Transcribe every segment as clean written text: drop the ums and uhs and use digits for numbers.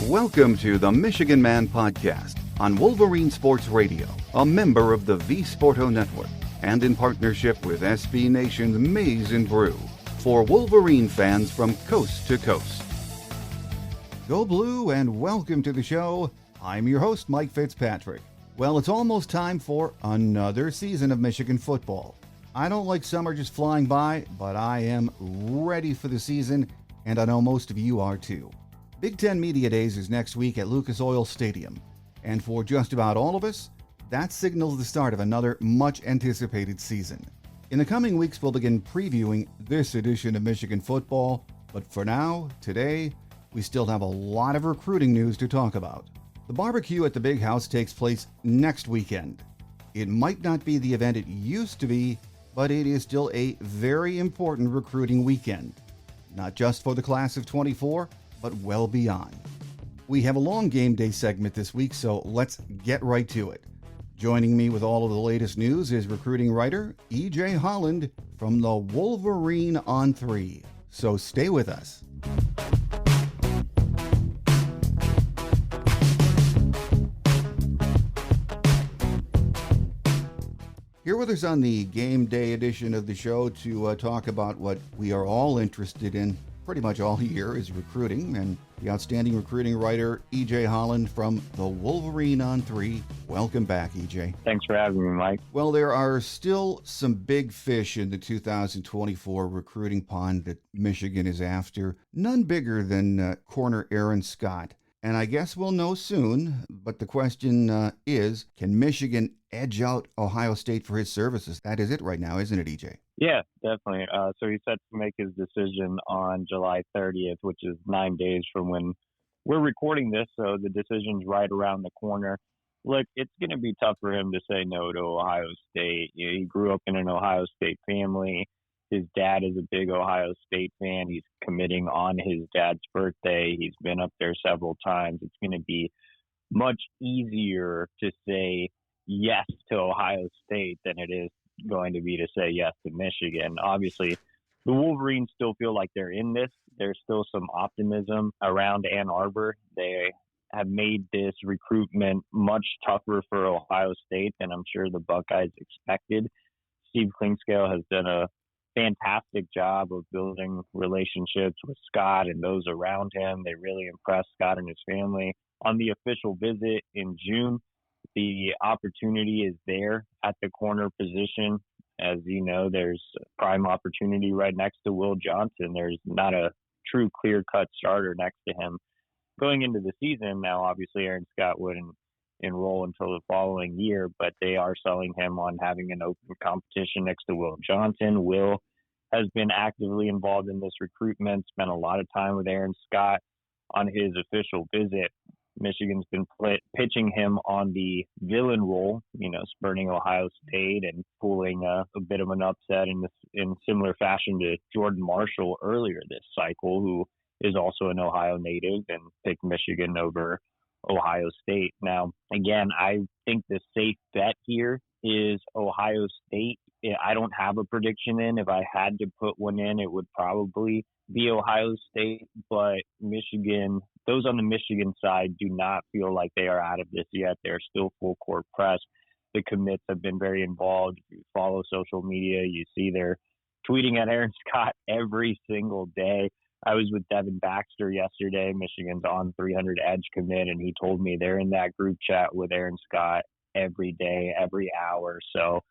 Welcome to the Michigan Man Podcast on Wolverine Sports Radio, a member of the V Sporto Network, and in partnership with SB Nation's Maize and Brew, for Wolverine fans from coast to coast. Go Blue and welcome to the show. I'm your host, Mike Fitzpatrick. Well, it's almost time for another season of Michigan football. I don't like summer just flying by, but I am ready for the season, and I know most of you are too. B10 Media Days is next week at Lucas Oil Stadium, and for just about all of us, that signals the start of another much-anticipated season. In the coming weeks, we'll begin previewing this edition of Michigan football, but for now, today, we still have a lot of recruiting news to talk about. The barbecue at the Big House takes place next weekend. It might not be the event it used to be, but it is still a very important recruiting weekend. Not just for the class of 24, but well beyond. We have a long game day segment this week, so let's get right to it. Joining me with all of the latest news is recruiting writer EJ Holland from the Wolverine ON3. So stay with us. Here with us on the game day edition of the show to talk about what we are all interested in pretty much all year is recruiting, and the outstanding recruiting writer EJ Holland from the Wolverine ON3. Welcome back, EJ. Thanks for having me, Mike. Well, there are still some big fish in the 2024 recruiting pond that Michigan is after. None bigger than corner Aaron Scott. And I guess we'll know soon, but the question is, can Michigan edge out Ohio State for his services? That is it right now, isn't it, EJ? Yeah, definitely. So he's set to make his decision on July 30th, which is 9 days from when we're recording this, so the decision's right around the corner. Look, it's going to be tough for him to say no to Ohio State. You know, he grew up in an Ohio State family. His dad is a big Ohio State fan. He's committing on his dad's birthday. He's been up there several times. It's going to be much easier to say yes to Ohio State than it is going to be to say yes to Michigan. Obviously, the Wolverines still feel like they're in this. There's still some optimism around Ann Arbor. They have made this recruitment much tougher for Ohio State than I'm sure the Buckeyes expected. Steve Klingscale has done a fantastic job of building relationships with Scott and those around him. They really impressed Scott and his family. On the official visit in June, the opportunity is there at the corner position. As you know, there's prime opportunity right next to Will Johnson. There's not a true clear-cut starter next to him. Going into the season, now obviously Aaron Scott wouldn't enroll until the following year, but they are selling him on having an open competition next to Will Johnson. Will has been actively involved in this recruitment, spent a lot of time with Aaron Scott on his official visit. Michigan's been pitching him on the villain role, you know, spurning Ohio State and pulling a bit of an upset in similar fashion to Jordan Marshall earlier this cycle, who is also an Ohio native and picked Michigan over Ohio State. Now, again, I think the safe bet here is Ohio State. I don't have a prediction in. If I had to put one in, it would probably be Ohio State, but Michigan, those on the Michigan side do not feel like they are out of this yet. They're still full court press. The commits have been very involved. If you follow social media, you see they're tweeting at Aaron Scott every single day. I was with Devin Baxter yesterday, Michigan's on 300 edge commit, and he told me they're in that group chat with Aaron Scott every day, every hour. So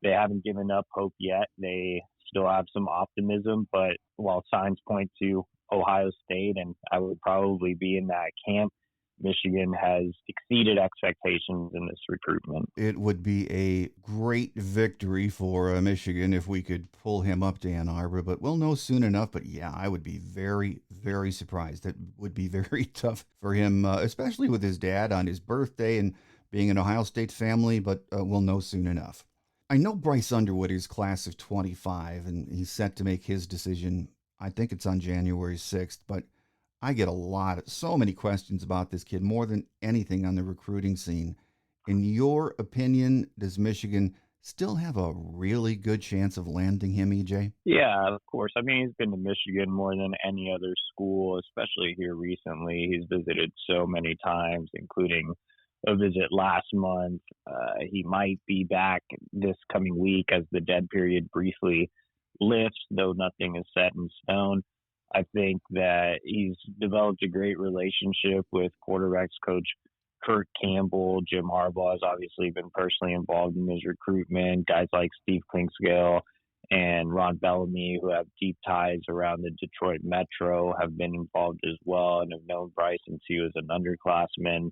they haven't given up hope yet. They still have some optimism, but while signs point to Ohio State, and I would probably be in that camp, Michigan has exceeded expectations in this recruitment. It would be a great victory for Michigan if we could pull him up to Ann Arbor, but we'll know soon enough. But yeah, I would be very, very surprised. That would be very tough for him, especially with his dad on his birthday and being an Ohio State family, but we'll know soon enough. I know Bryce Underwood is class of 25, and he's set to make his decision. I think it's on January 6th, but I get so many questions about this kid, more than anything on the recruiting scene. In your opinion, does Michigan still have a really good chance of landing him, EJ? Yeah, of course. I mean, he's been to Michigan more than any other school, especially here recently. He's visited so many times, including a visit last month. He might be back this coming week as the dead period briefly lifts, though nothing is set in stone. I think that he's developed a great relationship with quarterbacks coach Kurt Campbell. Jim Harbaugh has obviously been personally involved in his recruitment. Guys like Steve Klinkscale and Ron Bellamy, who have deep ties around the Detroit Metro, have been involved as well and have known Bryce since he was an underclassman.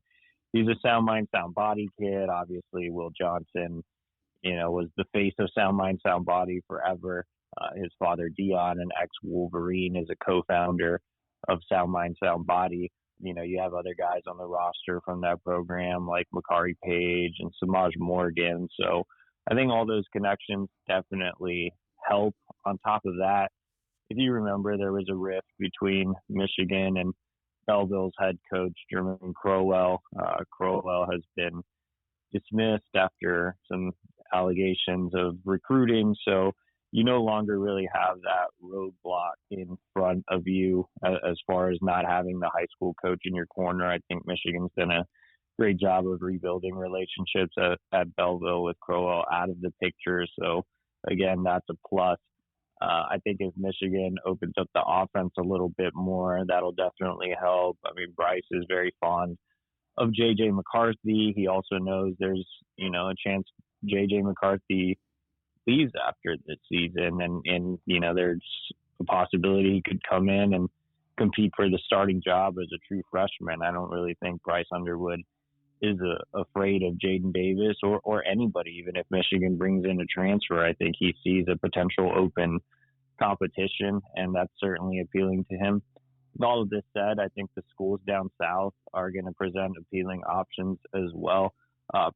He's a sound mind, sound body kid. Obviously, Will Johnson, was the face of sound mind, sound body forever. His father, Dion, an ex-Wolverine, is a co-founder of Sound Mind, Sound Body. You have other guys on the roster from that program like Makari Page and Samaj Morgan. So I think all those connections definitely help. On top of that, if you remember, there was a rift between Michigan and Belleville's head coach, Jermaine Crowell. Crowell has been dismissed after some allegations of recruiting. So you no longer really have that roadblock in front of you as far as not having the high school coach in your corner. I think Michigan's done a great job of rebuilding relationships at Belleville with Crowell out of the picture. So, again, that's a plus. I think if Michigan opens up the offense a little bit more, that'll definitely help. I mean, Bryce is very fond of J.J. McCarthy. He also knows there's, a chance J.J. McCarthy leaves after this season, and there's a possibility he could come in and compete for the starting job as a true freshman. I don't really think Bryce Underwood is afraid of Jaden Davis or anybody, even if Michigan brings in a transfer. I think he sees a potential open competition, and that's certainly appealing to him. With all of this said, I think the schools down south are going to present appealing options as well.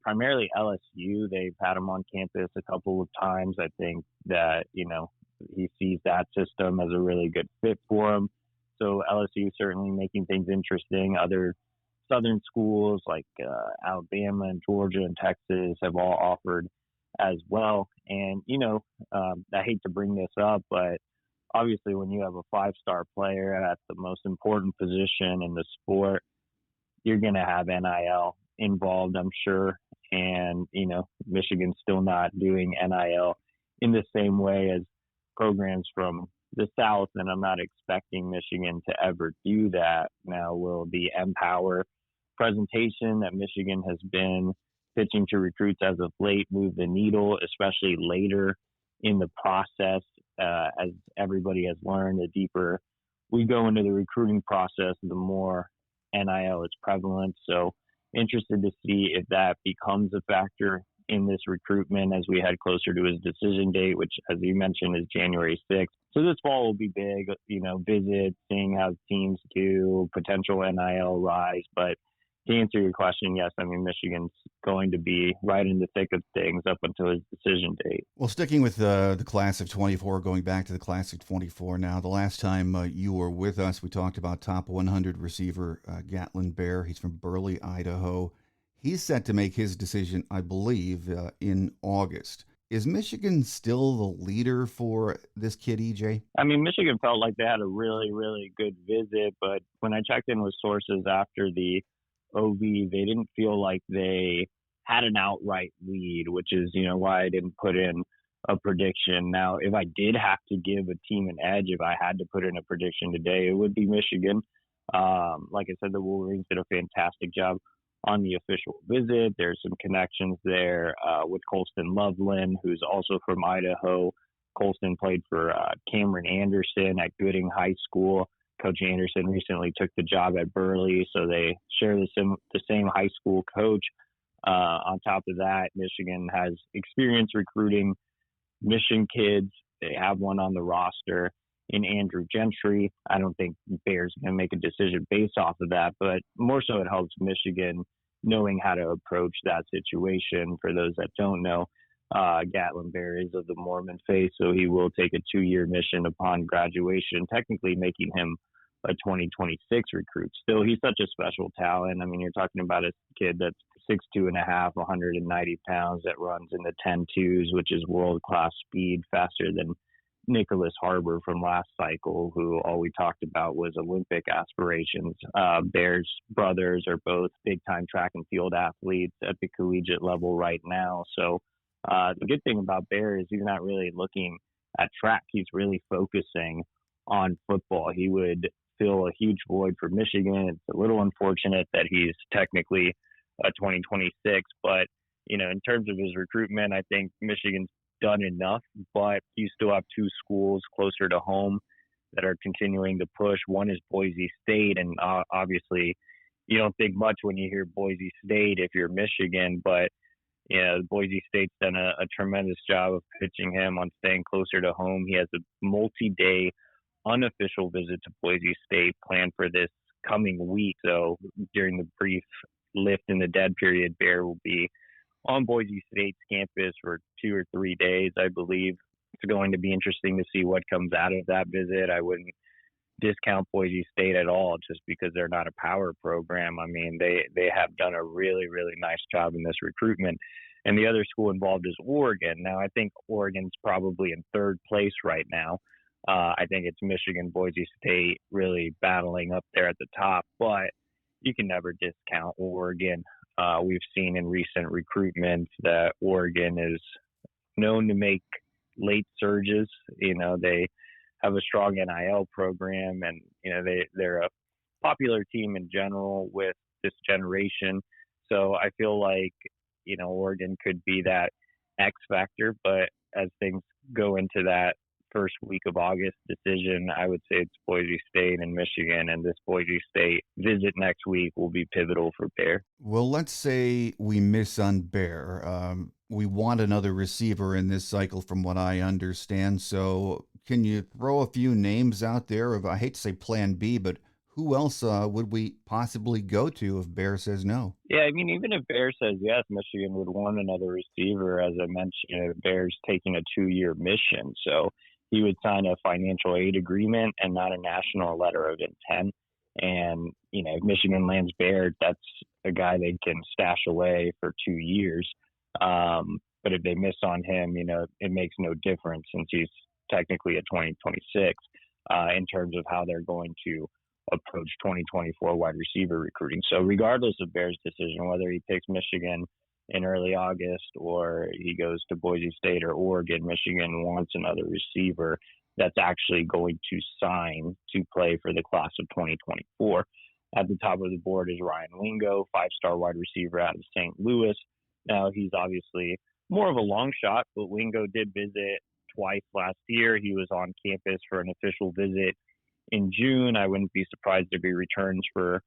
Primarily LSU. They've had him on campus a couple of times. I think that, he sees that system as a really good fit for him. So LSU certainly making things interesting. Other Southern schools like Alabama and Georgia and Texas have all offered as well. And, I hate to bring this up, but obviously when you have a five-star player at the most important position in the sport, you're going to have NIL involved, I'm sure. And, Michigan's still not doing NIL in the same way as programs from the South, and I'm not expecting Michigan to ever do that. Now, will the Empower presentation that Michigan has been pitching to recruits as of late move the needle, especially later in the process? As everybody has learned, the deeper we go into the recruiting process, the more NIL is prevalent. So interested to see if that becomes a factor in this recruitment as we head closer to his decision date, which, as you mentioned, is January 6th. So this fall will be big, visits, seeing how teams do, potential NIL rise. But to answer your question, yes, I mean, Michigan's going to be right in the thick of things up until his decision date. Well, sticking with the class of 24, going back to the class of 24 now, the last time you were with us, we talked about top 100 receiver Gatlin Bair. He's from Burley, Idaho. He's set to make his decision, I believe, in August. Is Michigan still the leader for this kid, EJ? I mean, Michigan felt like they had a really, really good visit, but when I checked in with sources after the OV, they didn't feel like they had an outright lead, which is, why I didn't put in a prediction. Now, if I did have to give a team an edge, if I had to put in a prediction today, it would be Michigan. Like I said, the Wolverines did a fantastic job on the official visit. There's some connections there with Colston Loveland, who's also from Idaho. Colston played for Cameron Anderson at Gooding High School. Coach Anderson recently took the job at Burley, so they share the same high school coach. On top of that, Michigan has experience recruiting mission kids. They have one on the roster in Andrew Gentry. I don't think Bear's going to make a decision based off of that, but more so it helps Michigan knowing how to approach that situation. For those that don't know, Gatlin Bair is of the Mormon faith, so he will take a 2-year mission upon graduation, technically making him a 2026 recruit. Still, he's such a special talent. I mean, you're talking about a kid that's 6'2.5", 190 pounds, that runs in the 10.2s, which is world-class speed, faster than Nicholas Harbor from last cycle, who all we talked about was Olympic aspirations. Bear's brothers are both big-time track and field athletes at the collegiate level right now. So the good thing about Bear is he's not really looking at track. He's really focusing on football. He would fill a huge void for Michigan. It's a little unfortunate that he's technically a 2026, but in terms of his recruitment, I think Michigan's done enough, but you still have two schools closer to home that are continuing to push. One is Boise State, and obviously you don't think much when you hear Boise State if you're Michigan, but Boise State's done a tremendous job of pitching him on staying closer to home. He has a multi-day unofficial visit to Boise State planned for this coming week. So during the brief lift in the dead period, Bear will be on Boise State's campus for 2 or 3 days, I believe. It's going to be interesting to see what comes out of that visit. I wouldn't discount Boise State at all just because they're not a power program. I mean, they have done a really, really nice job in this recruitment. And the other school involved is Oregon. Now, I think Oregon's probably in third place right now. I think it's Michigan, Boise State really battling up there at the top, but you can never discount Oregon. We've seen in recent recruitment that Oregon is known to make late surges. They have a strong NIL program, and they're a popular team in general with this generation. So I feel like Oregon could be that X factor, but as things go into that first week of August decision, I would say it's Boise State and Michigan, and this Boise State visit next week will be pivotal for Bear. Well, let's say we miss on Bear. We want another receiver in this cycle from what I understand. So can you throw a few names out there of, I hate to say plan B, but who else would we possibly go to if Bear says no? Yeah, I mean, even if Bear says yes, Michigan would want another receiver. As I mentioned, Bear's taking a 2-year mission. So he would sign a financial aid agreement and not a national letter of intent. And, if Michigan lands Bear, that's a guy they can stash away for 2 years. But if they miss on him, it makes no difference since he's technically a 2026 in terms of how they're going to approach 2024 wide receiver recruiting. So regardless of Bear's decision, whether he picks Michigan in early August or he goes to Boise State or Oregon, Michigan wants another receiver that's actually going to sign to play for the class of 2024. At the top of the board is Ryan Wingo, 5-star wide receiver out of St. Louis. Now, he's obviously more of a long shot, but Wingo did visit twice last year. He was on campus for an official visit in June. I wouldn't be surprised if he returns for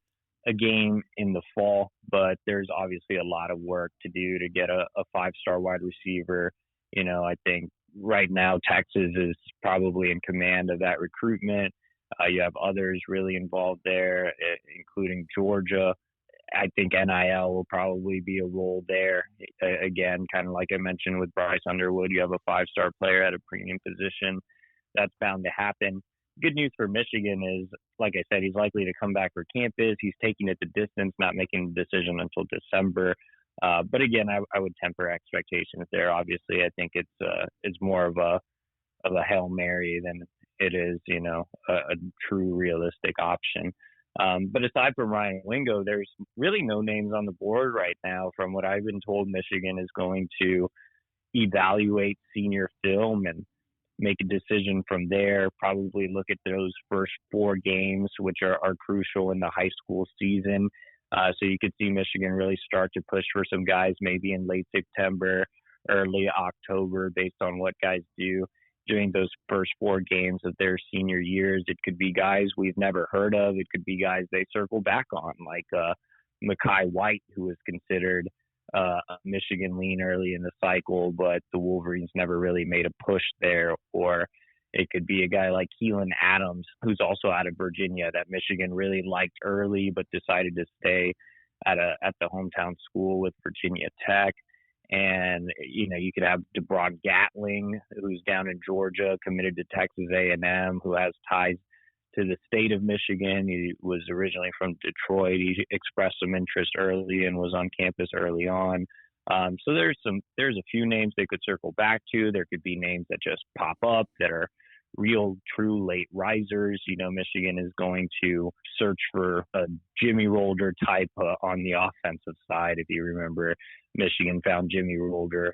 a game in the fall, but there's obviously a lot of work to do to get a 5-star wide receiver. I think right now Texas is probably in command of that recruitment. You have others really involved there, including Georgia. I think NIL will probably be a role there. Again, kind of like I mentioned with Bryce Underwood, you have a 5-star player at a premium position. That's bound to happen. Good news for Michigan is, like I said, he's likely to come back for campus. He's taking it the distance, not making the decision until December. But again, I would temper expectations there. Obviously, I think it's more of a Hail Mary than it is, a true realistic option. But aside from Ryan Wingo, there's really no names on the board right now. From what I've been told, Michigan is going to evaluate senior film and make a decision from there, probably look at those first 4 games, which are crucial in the high school season. So you could see Michigan really start to push for some guys maybe in late September, early October, based on what guys do during those first 4 games of their senior years. It could be guys we've never heard of. It could be guys they circle back on, like Mekhi White, who was considered a Michigan lean early in the cycle, but the Wolverines never really made a push there. Or it could be a guy like Keelan Adams, who's also out of Virginia, that Michigan really liked early, but decided to stay at the hometown school with Virginia Tech. And, you could have DeBron Gatling, who's down in Georgia, committed to Texas A&M, who has ties to the state of Michigan. He was originally from Detroit. He expressed some interest early and was on campus early on. So there's a few names they could circle back to. There could be names that just pop up that are real, true late risers. Michigan is going to search for a Jimmy Rolder type on the offensive side. If you remember, Michigan found Jimmy Rolder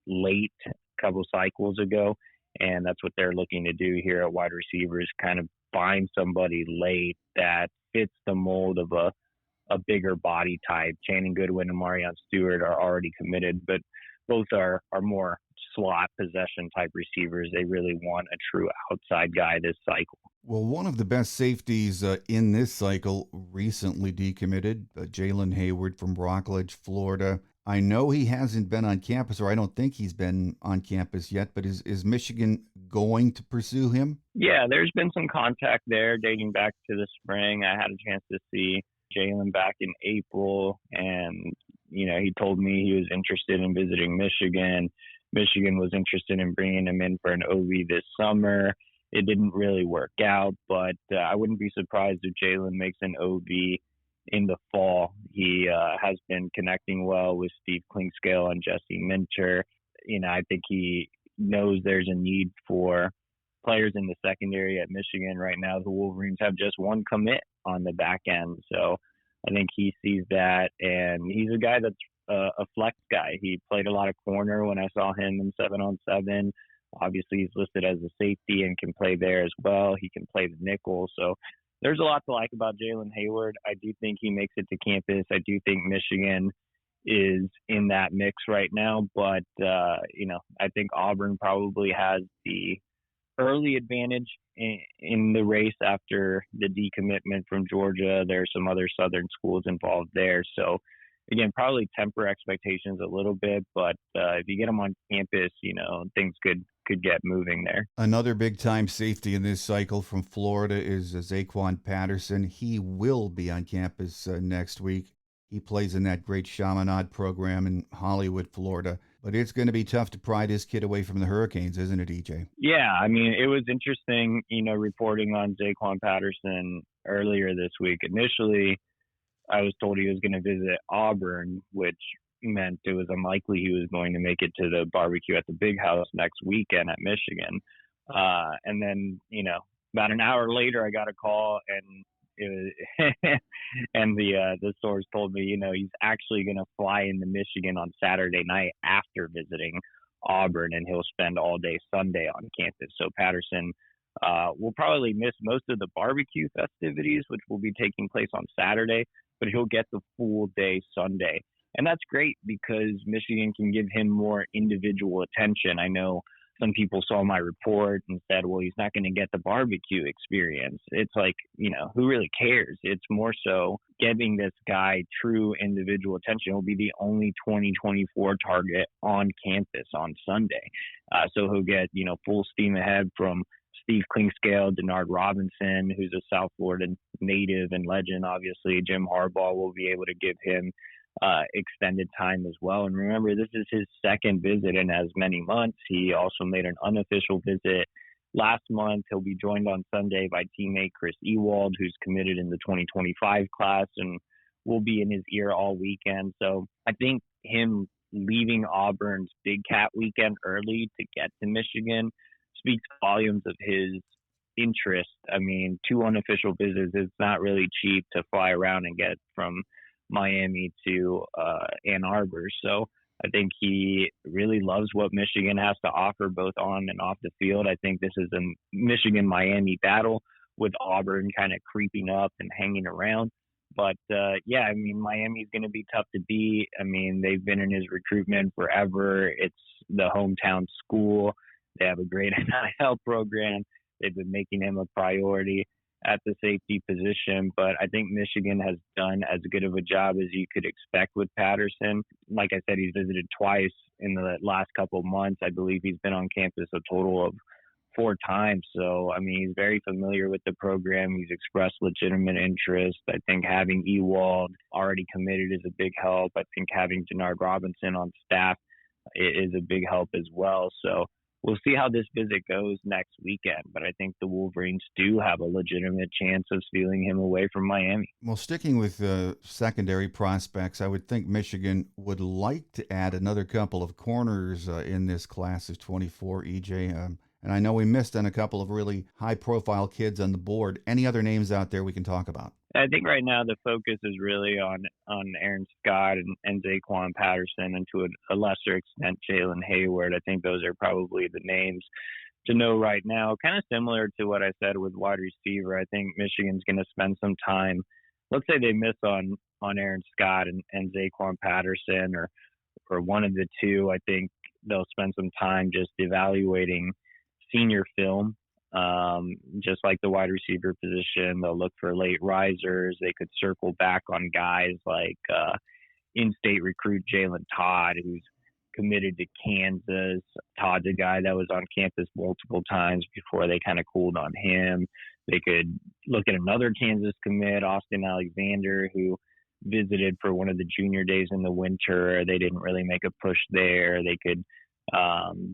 late, a couple cycles ago, and that's what they're looking to do here at wide receivers, kind of find somebody late that fits the mold of a bigger body type. Channing Goodwin and Marion Stewart are already committed, but both are more slot possession type receivers. They really want a true outside guy this cycle. Well, one of the best safeties in this cycle recently decommitted, Jalen Hayward from Rockledge, Florida. I know he hasn't been on campus, or I don't think he's been on campus yet, but is Michigan going to pursue him? Yeah, there's been some contact there dating back to the spring. I had a chance to see Jalen back in April, and he told me he was interested in visiting Michigan. Michigan was interested in bringing him in for an OV this summer. It didn't really work out, but I wouldn't be surprised if Jalen makes an OV in the fall. He has been connecting well with Steve Klingscale and Jesse Minter. I think he knows there's a need for players in the secondary at Michigan right now. The Wolverines have just one commit on the back end, so I think he sees that, and he's a guy that's a flex guy. He played a lot of corner when I saw him in 7-on-7. Obviously, he's listed as a safety and can play there as well. He can play the nickel. So there's a lot to like about Jalen Hayward. I do think he makes it to campus. I do think Michigan is in that mix right now. But, I think Auburn probably has the early advantage in the race after the decommitment from Georgia. There are some other Southern schools involved there. So, again, probably temper expectations a little bit, but if you get them on campus, things could get moving there. Another big-time safety in this cycle from Florida is Zaquan Patterson. He will be on campus next week. He plays in that great Chaminade program in Hollywood, Florida. But it's going to be tough to pry this kid away from the Hurricanes, isn't it, EJ? Yeah, it was interesting, reporting on Zaquan Patterson earlier this week. Initially, I was told he was going to visit Auburn, which meant it was unlikely he was going to make it to the barbecue at the Big House next weekend at Michigan. And then, about an hour later, I got a call, and it was and the source told me, he's actually going to fly into Michigan on Saturday night after visiting Auburn, and he'll spend all day Sunday on campus. So Patterson will probably miss most of the barbecue festivities, which will be taking place on Saturday, but he'll get the full day Sunday. And that's great because Michigan can give him more individual attention. I know some people saw my report and said, well, he's not going to get the barbecue experience. It's like, who really cares? It's more so giving this guy true individual attention. He'll be the only 2024 target on campus on Sunday. So he'll get, full steam ahead from Steve Klingscale, Denard Robinson, who's a South Florida native and legend, obviously. Jim Harbaugh will be able to give him extended time as well. And remember, this is his second visit in as many months. He also made an unofficial visit last month. He'll be joined on Sunday by teammate Chris Ewald, who's committed in the 2025 class and will be in his ear all weekend. So I think him leaving Auburn's Big Cat weekend early to get to Michigan speaks volumes of his interest. 2 unofficial visits, it's not really cheap to fly around and get from Miami to Ann Arbor. So I think he really loves what Michigan has to offer both on and off the field. I think this is a Michigan-Miami battle with Auburn kind of creeping up and hanging around. But, Miami's going to be tough to beat. They've been in his recruitment forever. It's the hometown school. They have a great NIL program. They've been making him a priority at the safety position, but I think Michigan has done as good of a job as you could expect with Patterson. Like I said, he's visited twice in the last couple of months. I believe he's been on campus a total of 4 times. So, he's very familiar with the program. He's expressed legitimate interest. I think having Ewald already committed is a big help. I think having Denard Robinson on staff is a big help as well. So, we'll see how this visit goes next weekend. But I think the Wolverines do have a legitimate chance of stealing him away from Miami. Well, sticking with secondary prospects, I would think Michigan would like to add another couple of corners in this class of 24, EJ. And I know we missed on a couple of really high-profile kids on the board. Any other names out there we can talk about? I think right now the focus is really on Aaron Scott and Zaquan Patterson, and to a lesser extent Jalen Hayward. I think those are probably the names to know right now. Kind of similar to what I said with wide receiver. I think Michigan's going to spend some time. Let's say they miss on Aaron Scott and Zaquan Patterson, or one of the two. I think they'll spend some time just evaluating senior film. Just like the wide receiver position, they'll look for late risers. They could circle back on guys like in-state recruit Jalen Todd, who's committed to Kansas. Todd's a guy that was on campus multiple times before they kind of cooled on him. They could look at another Kansas commit, Austin Alexander, who visited for one of the junior days in the winter. They didn't really make a push there. They could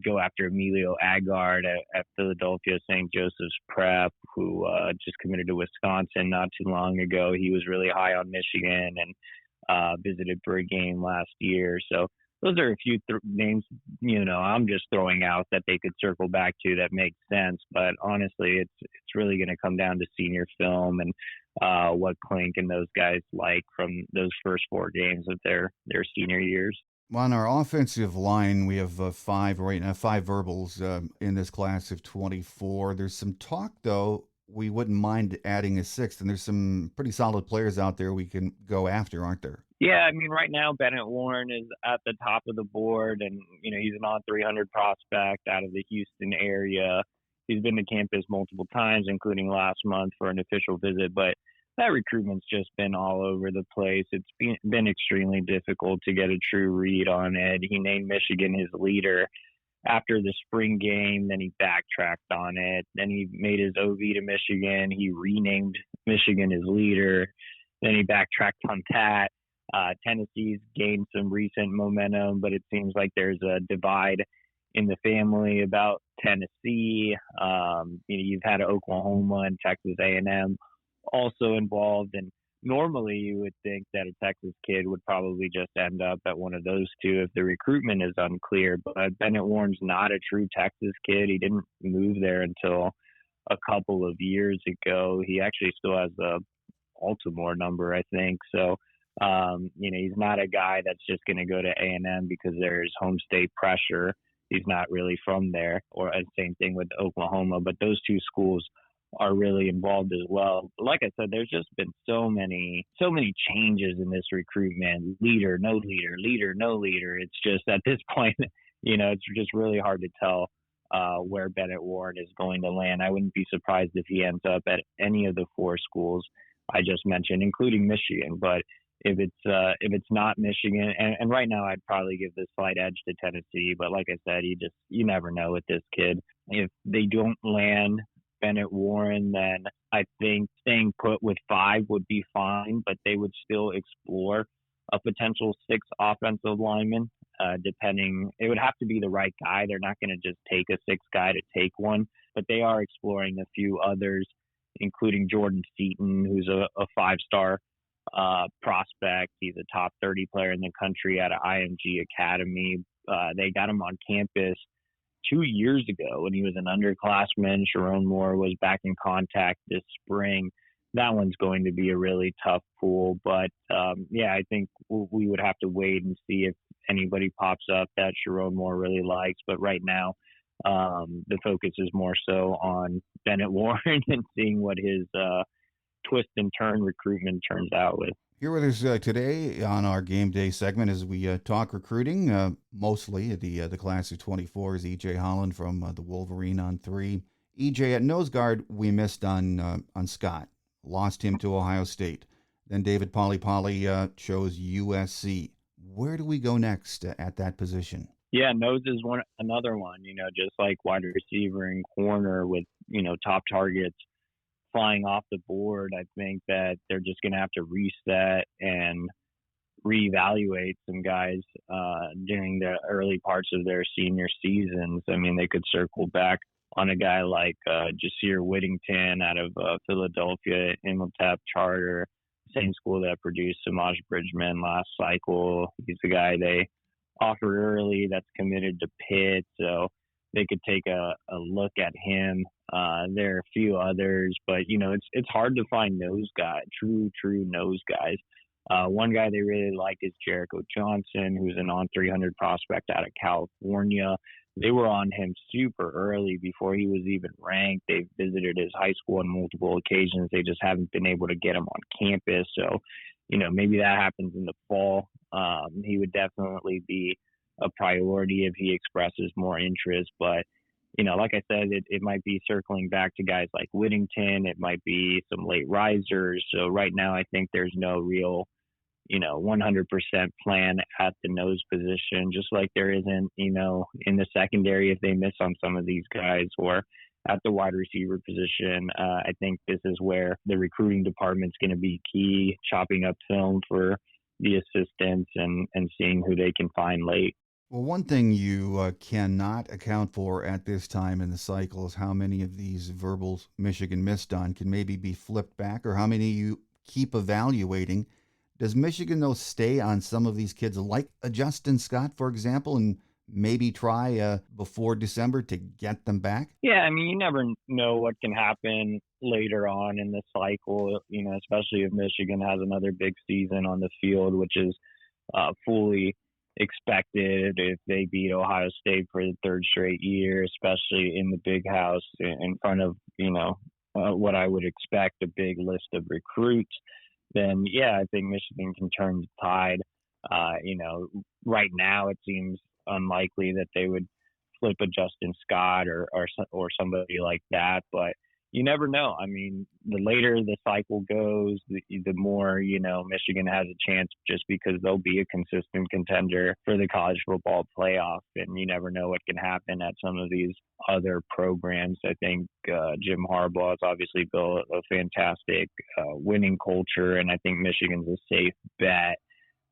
go after Emilio Agard at Philadelphia St. Joseph's Prep, who just committed to Wisconsin not too long ago. He was really high on Michigan and visited for a game last year. So those are a few names, I'm just throwing out that they could circle back to that make sense. But honestly, it's really going to come down to senior film and what Klink and those guys like from those first 4 games of their senior years. On our offensive line, we have 5 right now, 5 verbals in this class of 24. There's some talk, though, we wouldn't mind adding a 6th, and there's some pretty solid players out there we can go after, aren't there? Yeah, I mean, right now, Bennett Warren is at the top of the board, and, he's an on-300 prospect out of the Houston area. He's been to campus multiple times, including last month for an official visit, but that recruitment's just been all over the place. It's been extremely difficult to get a true read on it. He named Michigan his leader after the spring game, then he backtracked on it. Then he made his OV to Michigan. He renamed Michigan his leader. Then he backtracked on that. Tennessee's gained some recent momentum, but it seems like there's a divide in the family about Tennessee. You've had Oklahoma and Texas A&M also involved, and normally you would think that a Texas kid would probably just end up at one of those two if the recruitment is unclear. But Bennett Warren's not a true Texas kid. He didn't move there until a couple of years ago. He actually still has a Baltimore number, I think. So, he's not a guy that's just going to go to A&M because there's home state pressure. He's not really from there, or same thing with Oklahoma. But those two schools are really involved as well. Like I said, there's just been so many changes in this recruitment. Leader, no leader, leader, no leader. It's just at this point, it's just really hard to tell where Bennett Warren is going to land. I wouldn't be surprised if he ends up at any of the 4 schools I just mentioned, including Michigan. But if it's not Michigan, and right now I'd probably give the slight edge to Tennessee. But like I said, you never know with this kid. If they don't land Bennett Warren, then I think staying put with 5 would be fine, but they would still explore a potential 6 offensive lineman, depending. It would have to be the right guy. They're not going to just take a 6 guy to take one, but they are exploring a few others, including Jordan Seaton, who's a 5-star prospect. He's a top 30 player in the country at an IMG Academy. They got him on campus 2 years ago when he was an underclassman. Sharon Moore was back in contact this spring. That one's going to be a really tough pool. But, I think we would have to wait and see if anybody pops up that Sharon Moore really likes. But right now, the focus is more so on Bennett Warren and seeing what his twist and turn recruitment turns out with. Here with us today on our game day segment as we talk recruiting, mostly the class of 24 is EJ Holland from the Wolverine ON3. EJ, at nose guard, we missed on Scott, lost him to Ohio State. Then David Polly chose USC. Where do we go next at that position? Yeah, nose is another one, just like wide receiver and corner with, top targets flying off the board. I think that they're just going to have to reset and reevaluate some guys during the early parts of their senior seasons. I mean, they could circle back on a guy like Jasir Whittington out of Philadelphia, Imhotep Charter, same school that produced Samaj Bridgman last cycle. He's the guy they offered early that's committed to Pitt, so they could take a look at him. There are a few others, but it's hard to find nose guys, true nose guys. One guy they really like is Jericho Johnson, who's an on 300 prospect out of California. They were on him super early before he was even ranked. They've visited his high school on multiple occasions. They just haven't been able to get him on campus. So, maybe that happens in the fall. He would definitely be a priority if he expresses more interest. But, like I said, it might be circling back to guys like Whittington. It might be some late risers. So right now I think there's no real 100% plan at the nose position, just like there isn't, in the secondary if they miss on some of these guys, or at the wide receiver position. I think this is where the recruiting department's going to be key, chopping up film for the assistants and seeing who they can find late. Well, one thing you cannot account for at this time in the cycle is how many of these verbals Michigan missed on can maybe be flipped back, or how many you keep evaluating. Does Michigan, though, stay on some of these kids like a Justin Scott, for example, and maybe try before December to get them back? Yeah, I mean, you never know what can happen later on in the cycle, especially if Michigan has another big season on the field, which is fully expected if they beat Ohio State for the third straight year, especially in the Big House in front of, what I would expect, a big list of recruits. Then, yeah, I think Michigan can turn the tide. Right now it seems unlikely that they would flip a Justin Scott or somebody like that, but you never know. I mean, the later the cycle goes, the more, Michigan has a chance, just because they'll be a consistent contender for the college football playoff, and you never know what can happen at some of these other programs. I think Jim Harbaugh has obviously built a fantastic winning culture, and I think Michigan's a safe bet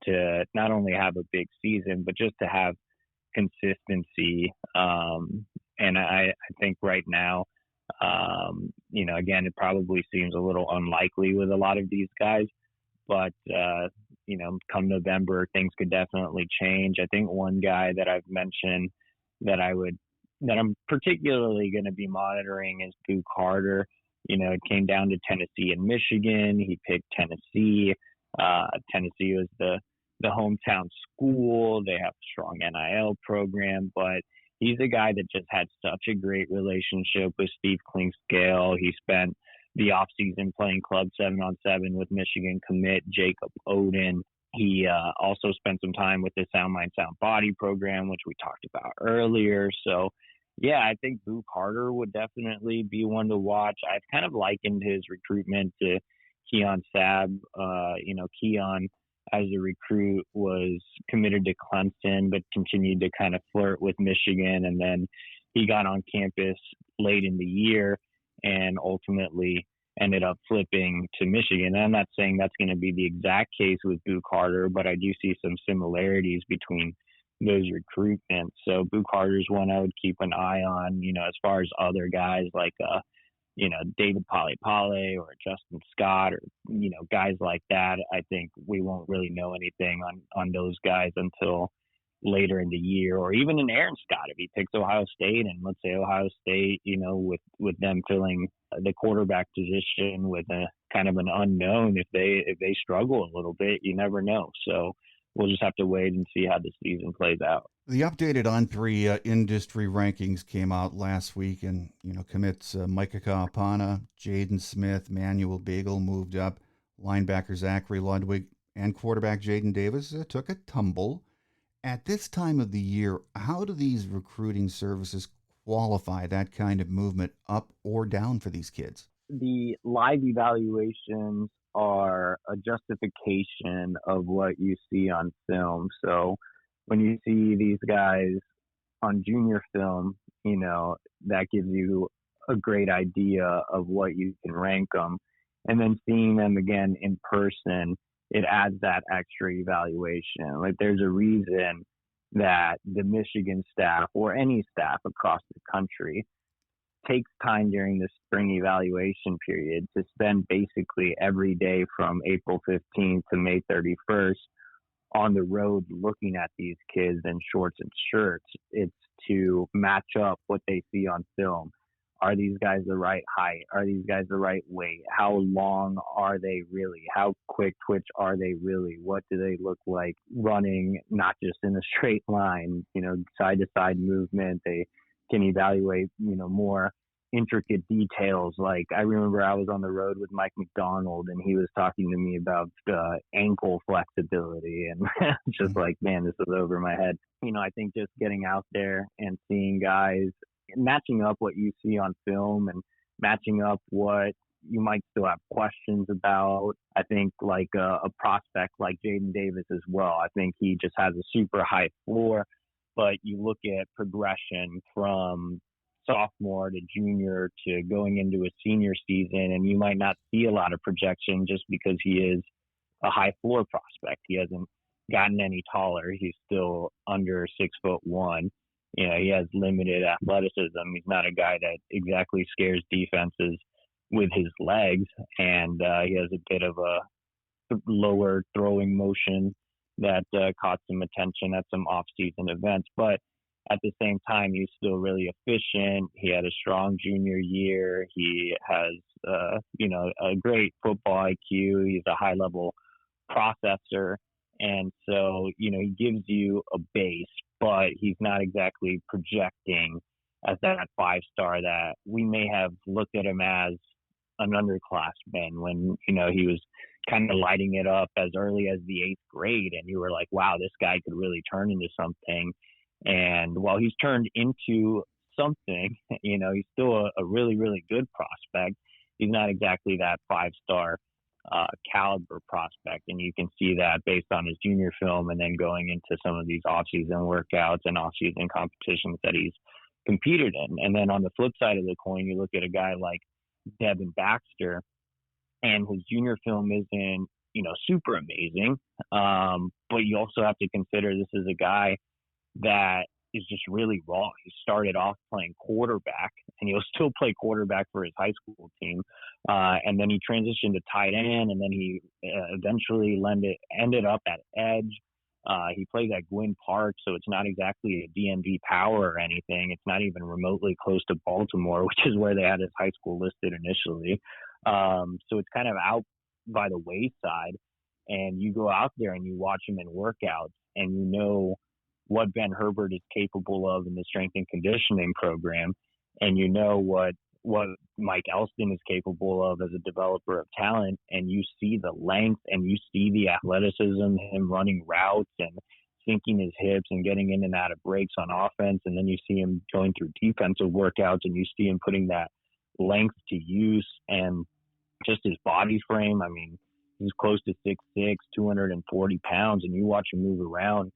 to not only have a big season, but just to have consistency. And I think right now, again, it probably seems a little unlikely with a lot of these guys, but, come November, things could definitely change. I think one guy that I've mentioned that I'm particularly going to be monitoring is Boo Carter. It came down to Tennessee and Michigan. He picked Tennessee. Tennessee was the hometown school. They have a strong NIL program, but he's a guy that just had such a great relationship with Steve Klingscale. He spent the offseason playing club 7-on-7 with Michigan commit Jacob Oden. He also spent some time with the Sound Mind, Sound Body program, which we talked about earlier. So, yeah, I think Boo Carter would definitely be one to watch. I've kind of likened his recruitment to Keon Sabb. Keon, as a recruit, was committed to Clemson, but continued to kind of flirt with Michigan. And then he got on campus late in the year and ultimately ended up flipping to Michigan. And I'm not saying that's going to be the exact case with Boo Carter, but I do see some similarities between those recruitments. So Boo Carter's one I would keep an eye on, as far as other guys like, David Pale or Justin Scott or, guys like that. I think we won't really know anything on those guys until later in the year, or even in Aaron Scott, if he picks Ohio State, and let's say Ohio State, with them filling the quarterback position with a kind of an unknown, if they struggle a little bit, you never know. So we'll just have to wait and see how the season plays out. The updated On3 industry rankings came out last week, and commits Micah Kaapana, Jaden Smith, Manuel Bagel moved up, linebacker Zachary Ludwig, and quarterback Jaden Davis took a tumble. At this time of the year, how do these recruiting services qualify that kind of movement up or down for these kids? The live evaluations are a justification of what you see on film. So when you see these guys on junior film, that gives you a great idea of what you can rank them. And then seeing them again in person it adds that extra evaluation. Like, there's a reason that the Michigan staff or any staff across the country takes time during the spring evaluation period to spend basically every day from April 15th to May 31st on the road looking at these kids in shorts and shirts. It's to match up what they see on film. Are these guys the right height? Are these guys the right weight? How long are they really? How quick twitch are they really? What do they look like running, not just in a straight line, side to side movement? They can evaluate, more intricate details. Like, I remember I was on the road with Mike McDonald, and he was talking to me about ankle flexibility, and just like, man, this was over my head. I think just getting out there and seeing guys, matching up what you see on film and matching up what you might still have questions about. I think like a prospect like Jaden Davis as well. I think he just has a super high floor, but you look at progression from sophomore to junior to going into a senior season, and you might not see a lot of projection just because he is a high floor prospect. He hasn't gotten any taller. He's still under 6'1". He has limited athleticism. He's not a guy that exactly scares defenses with his legs, and he has a bit of a lower throwing motion that caught some attention at some off-season events. But at the same time, he's still really efficient. He had a strong junior year. He has, a great football IQ. He's a high-level processor. And so, he gives you a base, but he's not exactly projecting as that 5-star that we may have looked at him as an underclassman when, he was kind of lighting it up as early as the 8th grade. And you were like, wow, this guy could really turn into something. And while he's turned into something, he's still a really, really good prospect. He's not exactly that 5-star caliber prospect. And you can see that based on his junior film and then going into some of these off-season workouts and off-season competitions that he's competed in. And then on the flip side of the coin, you look at a guy like Devin Baxter, and his junior film isn't, super amazing. But you also have to consider this is a guy that is just really raw. He started off playing quarterback, and he'll still play quarterback for his high school team. And then he transitioned to tight end, and then he eventually ended up at edge. He plays at Gwynn Park, so it's not exactly a DMV power or anything. It's not even remotely close to Baltimore, which is where they had his high school listed initially. So it's kind of out by the wayside. And you go out there and you watch him in workouts, and you know what Ben Herbert is capable of in the strength and conditioning program, and you know what Mike Elston is capable of as a developer of talent, and you see the length and you see the athleticism, him running routes and sinking his hips and getting in and out of breaks on offense, and then you see him going through defensive workouts and you see him putting that length to use, and just his body frame. I mean, he's close to 6'6", 240 pounds, and you watch him move around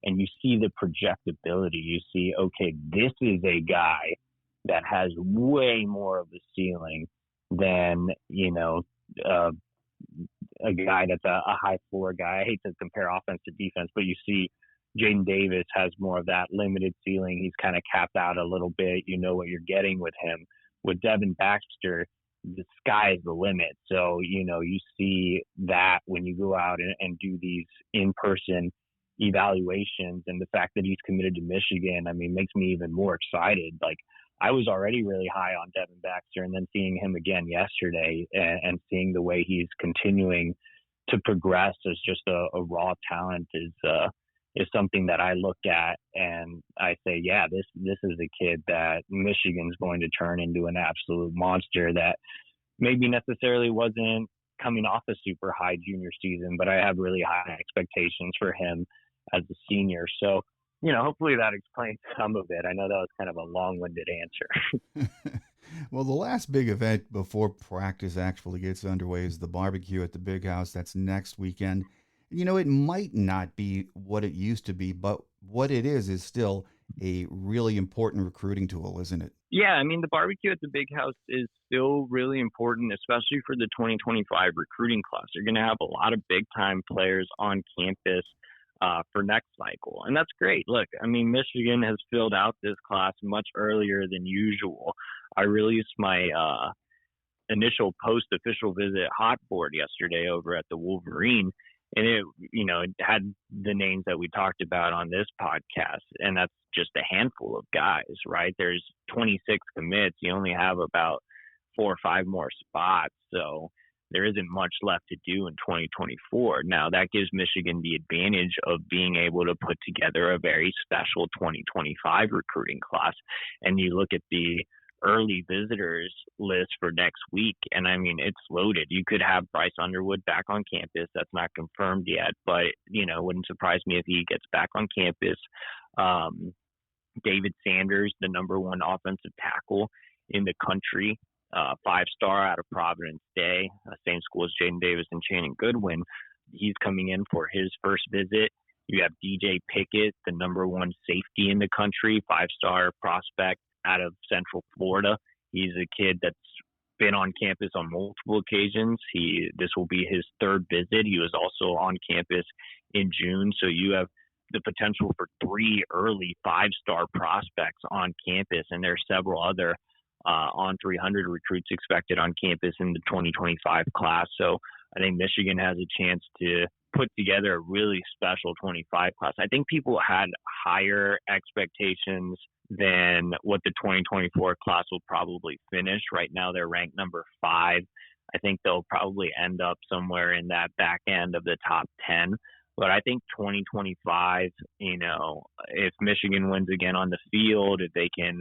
and you see the projectability. You see, okay, this is a guy that has way more of a ceiling than, a guy that's a high floor guy. I hate to compare offense to defense, but you see Jaden Davis has more of that limited ceiling. He's kind of capped out a little bit. You know what you're getting with him. With Devin Baxter, the sky is the limit. So, you see that when you go out and do these in-person evaluations, and the fact that he's committed to Michigan, makes me even more excited. Like, I was already really high on Devin Baxter, and then seeing him again yesterday and seeing the way he's continuing to progress as just a raw talent is something that I look at and I say, yeah, this is a kid that Michigan's going to turn into an absolute monster that maybe necessarily wasn't coming off a super high junior season, but I have really high expectations for him as a senior. So, hopefully that explains some of it. I know that was kind of a long-winded answer. Well, the last big event before practice actually gets underway is the barbecue at the Big House. That's next weekend. It might not be what it used to be, but what it is still a really important recruiting tool, isn't it? Yeah, I mean, the barbecue at the Big House is still really important, especially for the 2025 recruiting class. You're going to have a lot of big-time players on campus for next cycle, and that's great. Look, I mean, Michigan has filled out this class much earlier than usual. I released my initial post-official visit hot board yesterday over at the Wolverine, and it had the names that we talked about on this podcast, and that's just a handful of guys, right? There's 26 commits. You only have about 4 or 5 more spots, so there isn't much left to do in 2024. Now, that gives Michigan the advantage of being able to put together a very special 2025 recruiting class, and you look at the early visitors list for next week, and I mean, it's loaded. You could have Bryce Underwood back on campus. That's not confirmed yet, but it wouldn't surprise me if he gets back on campus. David Sanders, the number 1 offensive tackle in the country, 5-star out of Providence Day, same school as Jaden Davis and Channing Goodwin. He's coming in for his first visit. You have DJ Pickett, the number 1 safety in the country, 5-star prospect out of Central Florida. He's a kid that's been on campus on multiple occasions. This will be his 3rd visit. He was also on campus in June. So you have the potential for 3 early 5-star prospects on campus, and there's several other on 300 recruits expected on campus in the 2025 class. So I think Michigan has a chance to put together a really special 25 class. I think people had higher expectations than what the 2024 class will probably finish. Right now, they're ranked number 5. I think they'll probably end up somewhere in that back end of the top 10. But I think 2025, if Michigan wins again on the field, if they can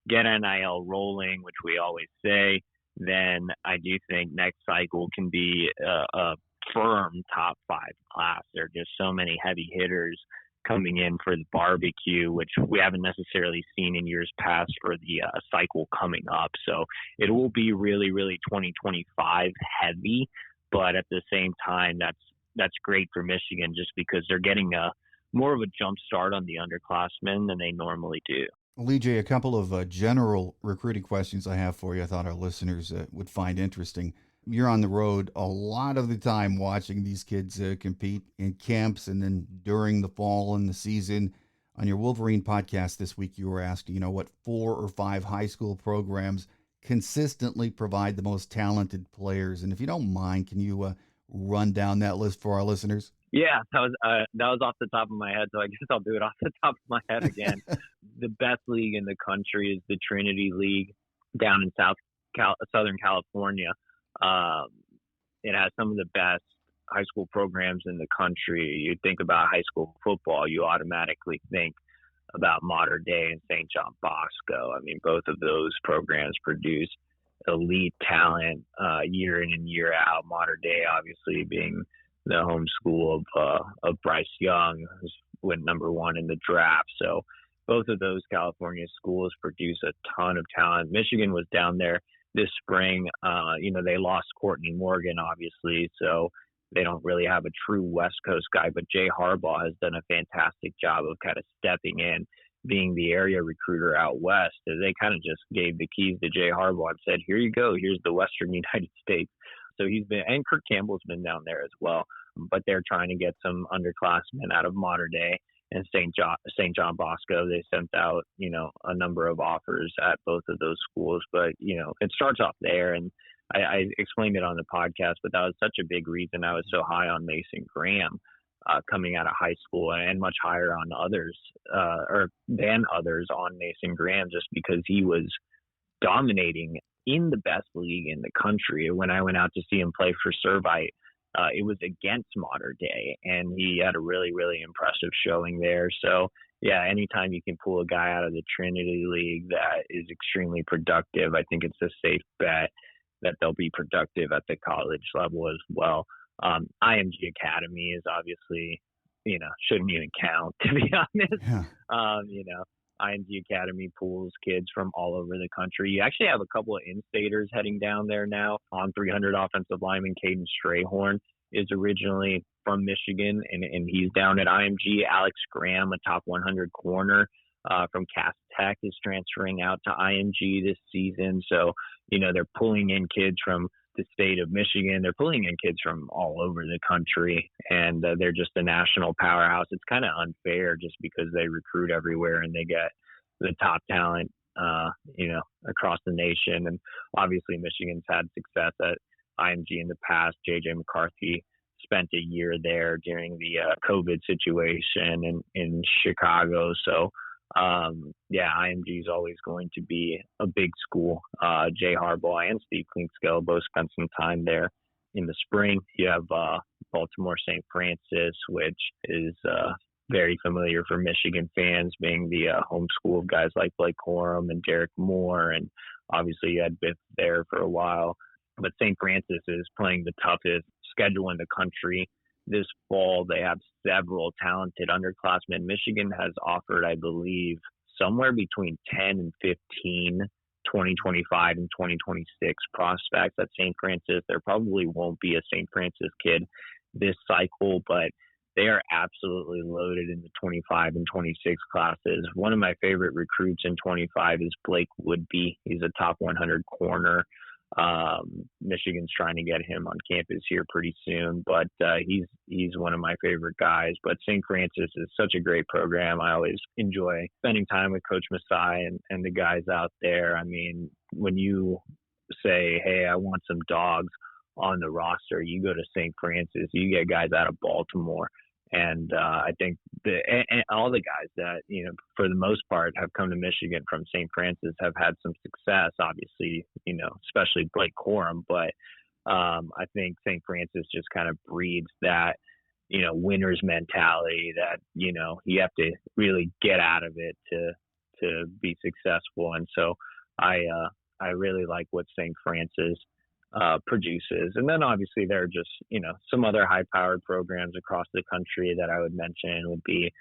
get NIL rolling, which we always say, then I do think next cycle can be a firm top 5 class. There are just so many heavy hitters coming in for the barbecue, which we haven't necessarily seen in years past for the cycle coming up. So it will be really, really 2025 heavy, but at the same time, that's great for Michigan just because they're getting more of a jump start on the underclassmen than they normally do. Well, EJ, a couple of general recruiting questions I have for you I thought our listeners would find interesting. You're on the road a lot of the time watching these kids compete in camps and then during the fall and the season. On your Wolverine podcast this week, you were asked, what 4 or 5 high school programs consistently provide the most talented players. And if you don't mind, can you run down that list for our listeners? Yeah, that was off the top of my head, so I guess I'll do it off the top of my head again. The best league in the country is the Trinity League down in Southern California. It has some of the best high school programs in the country. You think about high school football, you automatically think about Mater Dei and St. John Bosco. I mean, both of those programs produce elite talent year in and year out. Mater Dei, obviously, being the home school of Bryce Young, who went number 1 in the draft. So both of those California schools produce a ton of talent. Michigan was down there this spring. They lost Courtney Morgan, obviously, so they don't really have a true West Coast guy, but Jay Harbaugh has done a fantastic job of kind of stepping in, being the area recruiter out west. They kind of just gave the keys to Jay Harbaugh and said, here you go, here's the Western United States. So and Kirk Campbell's been down there as well, but they're trying to get some underclassmen out of Mater Dei and St. John Bosco. They sent out, a number of offers at both of those schools, but, it starts off there. And I explained it on the podcast, but that was such a big reason I was so high on Mason Graham coming out of high school, and much higher on others than others on Mason Graham, just because he was dominating in the best league in the country. When I went out to see him play for Servite, it was against Mater Dei, and he had a really, really impressive showing there. So, yeah, anytime you can pull a guy out of the Trinity League that is extremely productive, I think it's a safe bet that they'll be productive at the college level as well. IMG Academy is obviously, shouldn't even count, to be honest. Yeah. IMG Academy pulls kids from all over the country. You actually have a couple of in-staters heading down there now. On 300 offensive lineman Caden Strayhorn is originally from Michigan, and he's down at IMG. Alex Graham, a top 100 corner, from Cass Tech is transferring out to IMG this season. So, they're pulling in kids from the state of Michigan. They're pulling in kids from all over the country, and they're just a national powerhouse. It's kind of unfair just because they recruit everywhere and they get the top talent, across the nation. And obviously Michigan's had success at IMG in the past. JJ McCarthy spent a year there during the COVID situation in Chicago. So, IMG is always going to be a big school. Jay Harbaugh and Steve Klinkscale both spent some time there in the spring. You have Baltimore St. Francis, which is very familiar for Michigan fans, being the home school of guys like Blake Corum and Derek Moore. And obviously you had Biff there for a while. But St. Francis is playing the toughest schedule in the country this fall. They have several talented underclassmen. Michigan has offered, I believe, somewhere between 10 and 15 2025 and 2026 prospects at St. Francis. There probably won't be a St. Francis kid this cycle, but they are absolutely loaded in the 25 and 26 classes. One of my favorite recruits in 25 is Blake Woodby. He's a top 100 corner. Michigan's trying to get him on campus here pretty soon, but he's one of my favorite guys. But St. Francis is such a great program. I always enjoy spending time with Coach Masai and the guys out there. I mean, when you say, hey, I want some dogs on the roster, you go to St. Francis, you get guys out of Baltimore. And I think and all the guys that, for the most part have come to Michigan from St. Francis have had some success, obviously, especially Blake Corum. But I think St. Francis just kind of breeds that, winner's mentality that, you have to really get out of it to be successful. And so I really like what St. Francis produces. And then obviously there are just, some other high-powered programs across the country that I would mention would be,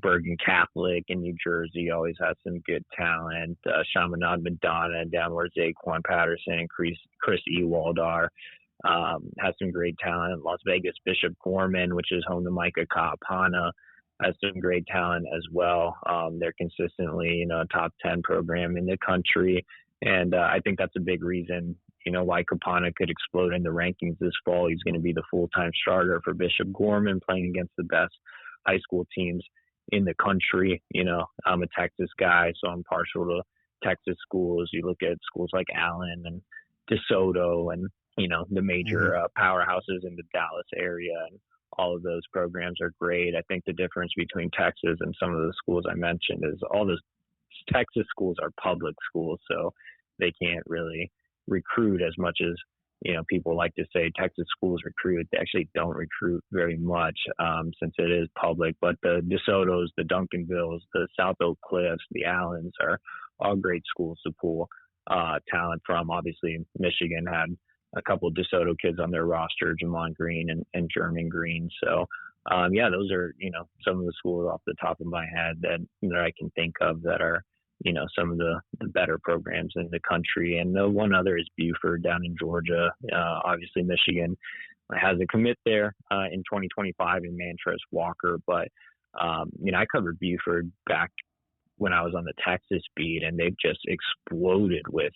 Bergen Catholic in New Jersey always has some good talent. Chaminade Madonna down where Zaquan Patterson and Chris Ewald has some great talent. Las Vegas Bishop Gorman, which is home to Micah Kaapana, has some great talent as well. They're consistently, a top 10 program in the country. And I think that's a big reason, why Kapana could explode in the rankings this fall. He's going to be the full-time starter for Bishop Gorman, playing against the best high school teams in the country. I'm a Texas guy, so I'm partial to Texas schools. You look at schools like Allen and DeSoto and, the major powerhouses in the Dallas area, and all of those programs are great. I think the difference between Texas and some of the schools I mentioned is all those Texas schools are public schools, so they can't really recruit as much as people like to say Texas schools recruit. They actually don't recruit very much since it is public. But the DeSotos, the Duncanvilles, the South Oak Cliffs, the Allens are all great schools to pull talent from. Obviously, Michigan had a couple of DeSoto kids on their roster, Jamon Green and German Green. So those are some of the schools off the top of my head that I can think of that are some of the better programs in the country. And the one other is Buford down in Georgia. Obviously, Michigan has a commit there in 2025 in Mantress Walker. But, I covered Buford back when I was on the Texas beat, and they've just exploded with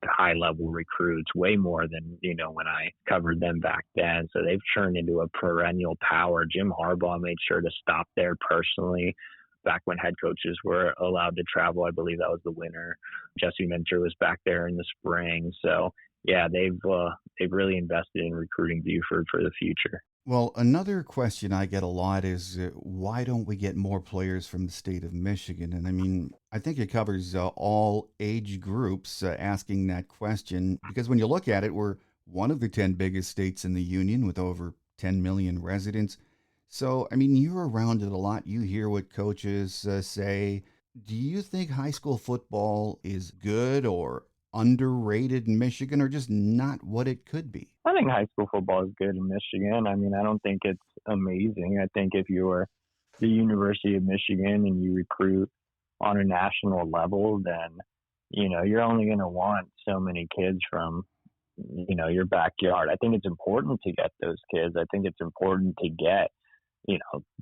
high-level recruits, way more than, when I covered them back then. So they've turned into a perennial power. Jim Harbaugh made sure to stop there personally. Back when head coaches were allowed to travel, I believe that was the winter. Jesse Minter was back there in the spring. So, they've really invested in recruiting Buford for the future. Well, another question I get a lot is why don't we get more players from the state of Michigan? And I mean, I think it covers all age groups asking that question, because when you look at it, we're one of the 10 biggest states in the union with over 10 million residents. So, I mean, you're around it a lot. You hear what coaches say. Do you think high school football is good or underrated in Michigan, or just not what it could be? I think high school football is good in Michigan. I mean, I don't think it's amazing. I think if you're the University of Michigan and you recruit on a national level, then, you're only going to want so many kids from, your backyard. I think it's important to get those kids. I think it's important to get,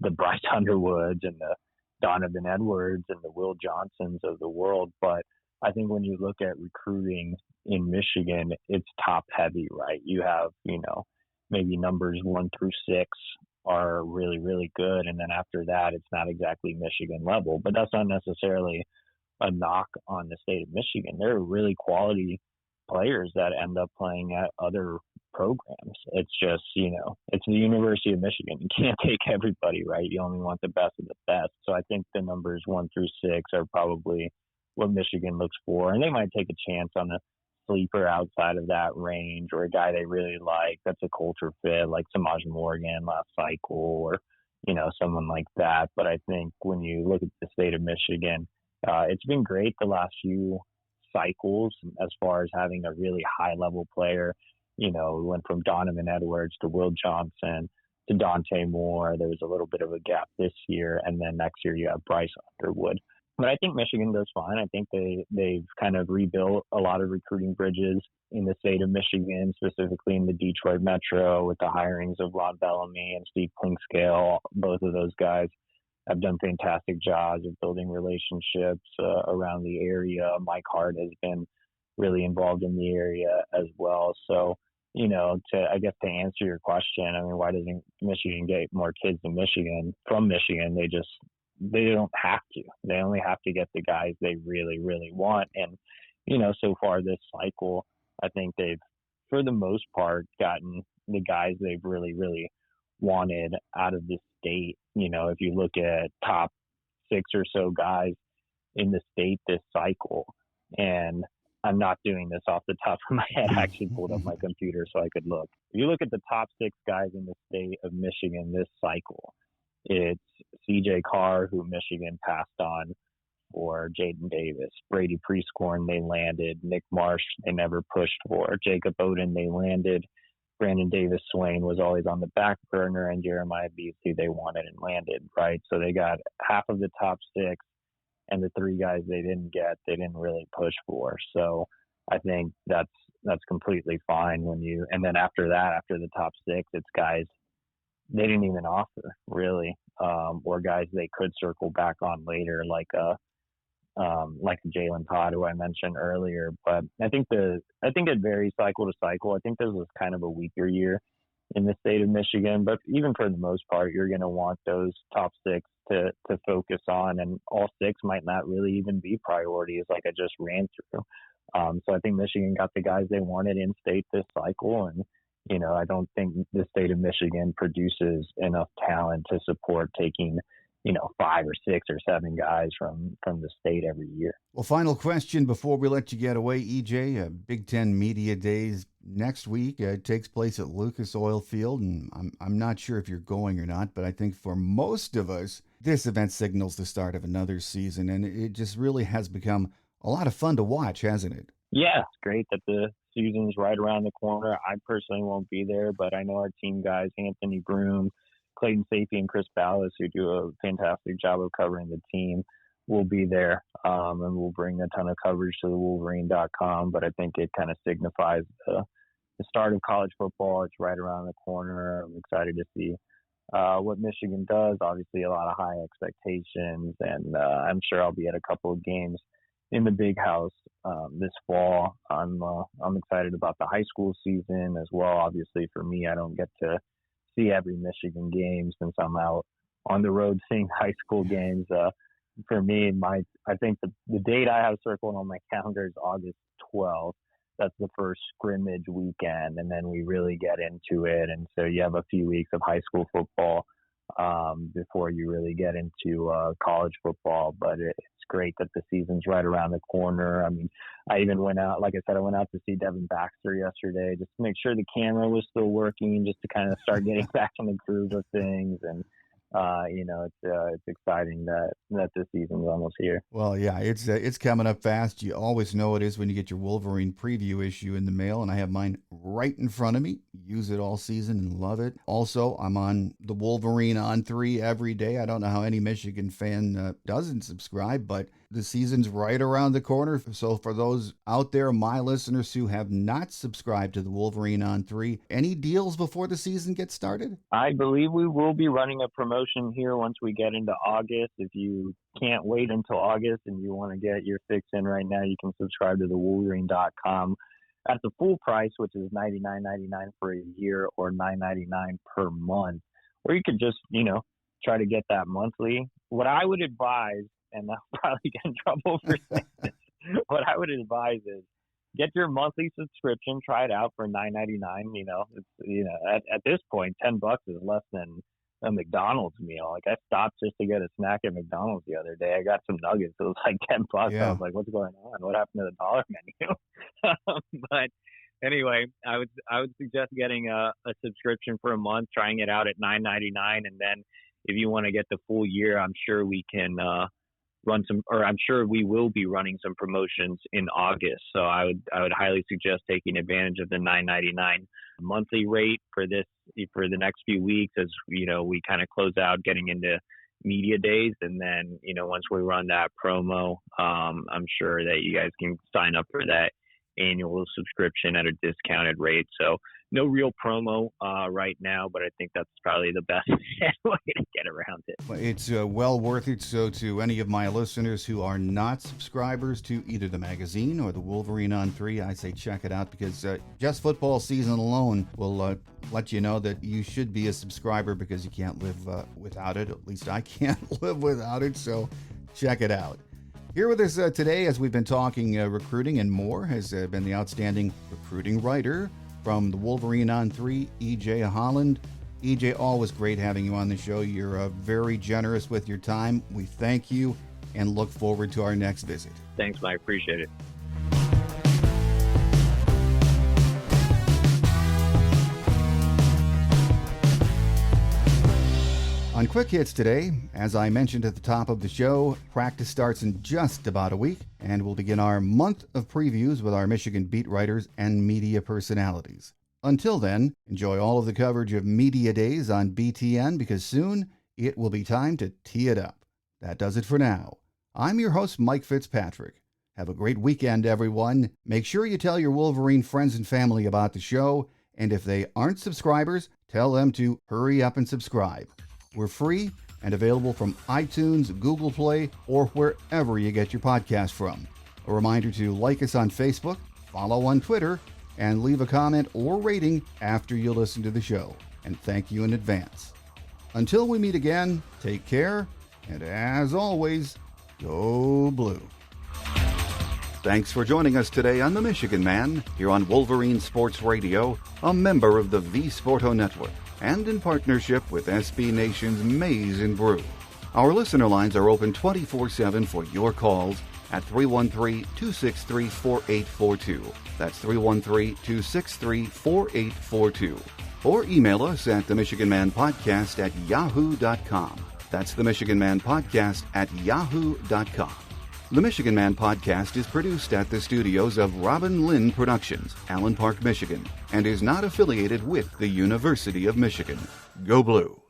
the Bryce Underwoods and the Donovan Edwards and the Will Johnsons of the world. But I think when you look at recruiting in Michigan, it's top heavy, right? You have, maybe numbers 1 through 6 are really, really good. And then after that, it's not exactly Michigan level, but that's not necessarily a knock on the state of Michigan. There are really quality players that end up playing at other programs. It's just, it's the University of Michigan. You can't take everybody, right? You only want the best of the best. So I think the numbers 1 through 6 are probably what Michigan looks for. And they might take a chance on a sleeper outside of that range, or a guy they really like that's a culture fit, like Samaj Morgan last cycle, or, someone like that. But I think when you look at the state of Michigan, it's been great the last few cycles as far as having a really high level player. We went from Donovan Edwards to Will Johnson to Dante Moore. There was a little bit of a gap this year, and then next year you have Bryce Underwood. But I think Michigan does fine. I think they've kind of rebuilt a lot of recruiting bridges in the state of Michigan, specifically in the Detroit Metro, with the hirings of Ron Bellamy and Steve Clinkscale. Both of those guys have done fantastic jobs of building relationships around the area. Mike Hart has been really involved in the area as well. So, to answer your question, why doesn't Michigan get more kids in Michigan from Michigan? They don't have to. They only have to get the guys they really, really want. And, so far this cycle, I think they've, for the most part, gotten the guys they've really, really wanted out of the state. If you look at top 6 or so guys in the state this cycle, and I'm not doing this off the top of my head. I actually pulled up my computer so I could look. If you look at the top 6 guys in the state of Michigan this cycle, it's CJ Carr, who Michigan passed on for Jaden Davis. Brady Prescorn, they landed. Nick Marsh, they never pushed for. Jacob Oden, they landed. Brandon Davis Swain was always on the back burner, and Jeremiah Beasley they wanted and landed, right? So they got half of the top 6, and the 3 guys they didn't get, they didn't really push for. So I think that's completely fine and then after that, after the top 6, it's guys they didn't even offer, really, or guys they could circle back on later, like Jalen Todd, who I mentioned earlier. But I think it varies cycle to cycle. I think this was kind of a weaker year in the state of Michigan, but even for the most part, you're going to want those top 6 to focus on, and all 6 might not really even be priorities, like I just ran through. So I think Michigan got the guys they wanted in state this cycle, and I don't think the state of Michigan produces enough talent to support taking 5 or 6 or 7 guys from the state every year. Well, final question before we let you get away, EJ. B10 Media Days next week. It takes place at Lucas Oil Field, and I'm not sure if you're going or not, but I think for most of us, this event signals the start of another season, and it just really has become a lot of fun to watch, hasn't it? Yeah, it's great that the season's right around the corner. I personally won't be there, but I know our team guys, Anthony Broom, Clayton Safety, and Chris Ballas, who do a fantastic job of covering the team, will be there, and we'll bring a ton of coverage to the Wolverine.com. But I think it kind of signifies the start of college football. It's right around the corner. I'm excited to see what Michigan does. Obviously, a lot of high expectations, and I'm sure I'll be at a couple of games in the Big House this fall. I'm excited about the high school season as well. Obviously, for me, I don't get to see every Michigan game since I'm out on the road seeing high school games. For me, I think the date I have circled on my calendar is August 12th. That's the first scrimmage weekend, and then we really get into it. And so you have a few weeks of high school football before you really get into college football. But it's great that the season's right around the corner. I mean, I even went out, like I said, I went out to see Devin Baxter yesterday just to make sure the camera was still working, just to kind of start getting back in the groove of things. And it's exciting that this season's almost here. Well, yeah, it's coming up fast. You always know it is when you get your Wolverine preview issue in the mail, and I have mine right in front of me. Use it all season and love it. Also, I'm on the Wolverine On3 every day. I don't know how any Michigan fan doesn't subscribe, but the season's right around the corner. So for those out there, my listeners who have not subscribed to the Wolverine On3, any deals before the season gets started? I believe we will be running a promotion here once we get into August. If you can't wait until August and you want to get your fix in right now, you can subscribe to the Wolverine.com at the full price, which is $99.99 for a year or $9.99 per month. Or you could just, try to get that monthly. What I would advise, and I'll probably get in trouble for saying this, what I would advise is get your monthly subscription, try it out for $9.99. At this point, $10 is less than a McDonald's meal. Like, I stopped just to get a snack at McDonald's the other day. I got some nuggets. It was like $10. Yeah. I was like, what's going on? What happened to the dollar menu? But anyway, I would suggest getting a subscription for a month, trying it out at $9.99, and then if you want to get the full year, I'm sure we can I'm sure we will be running some promotions in August. So I would highly suggest taking advantage of the $9.99 monthly rate for the next few weeks, as we kind of close out getting into media days. And then, once we run that promo, I'm sure that you guys can sign up for that annual subscription at a discounted rate. So no real promo right now, but I think that's probably the best way to get around it. It's well worth it. So to any of my listeners who are not subscribers to either the magazine or the Wolverine On3, I say check it out, because just football season alone will let you know that you should be a subscriber, because you can't live without it. At least I can't live without it. So check it out. Here with us today, as we've been talking recruiting and more, has been the outstanding recruiting writer from the Wolverine On3, EJ Holland. EJ, always great having you on the show. You're very generous with your time. We thank you and look forward to our next visit. Thanks, Mike. Appreciate it. On Quick Hits today, as I mentioned at the top of the show, practice starts in just about a week, and we'll begin our month of previews with our Michigan beat writers and media personalities. Until then, enjoy all of the coverage of Media Days on BTN, because soon it will be time to tee it up. That does it for now. I'm your host, Mike Fitzpatrick. Have a great weekend, everyone. Make sure you tell your Wolverine friends and family about the show, and if they aren't subscribers, tell them to hurry up and subscribe. We're free and available from iTunes, Google Play, or wherever you get your podcast from. A reminder to like us on Facebook, follow on Twitter, and leave a comment or rating after you listen to the show. And thank you in advance. Until we meet again, take care, and as always, go blue. Thanks for joining us today on The Michigan Man, here on Wolverine Sports Radio, a member of the V Sporto Network, and in partnership with SB Nation's Maize and Brew. Our listener lines are open 24/7 for your calls at 313-263-4842. That's 313-263-4842. Or email us at themichiganmanpodcast@yahoo.com. That's themichiganmanpodcast@yahoo.com. The Michigan Man Podcast is produced at the studios of Robin Lynn Productions, Allen Park, Michigan, and is not affiliated with the University of Michigan. Go Blue!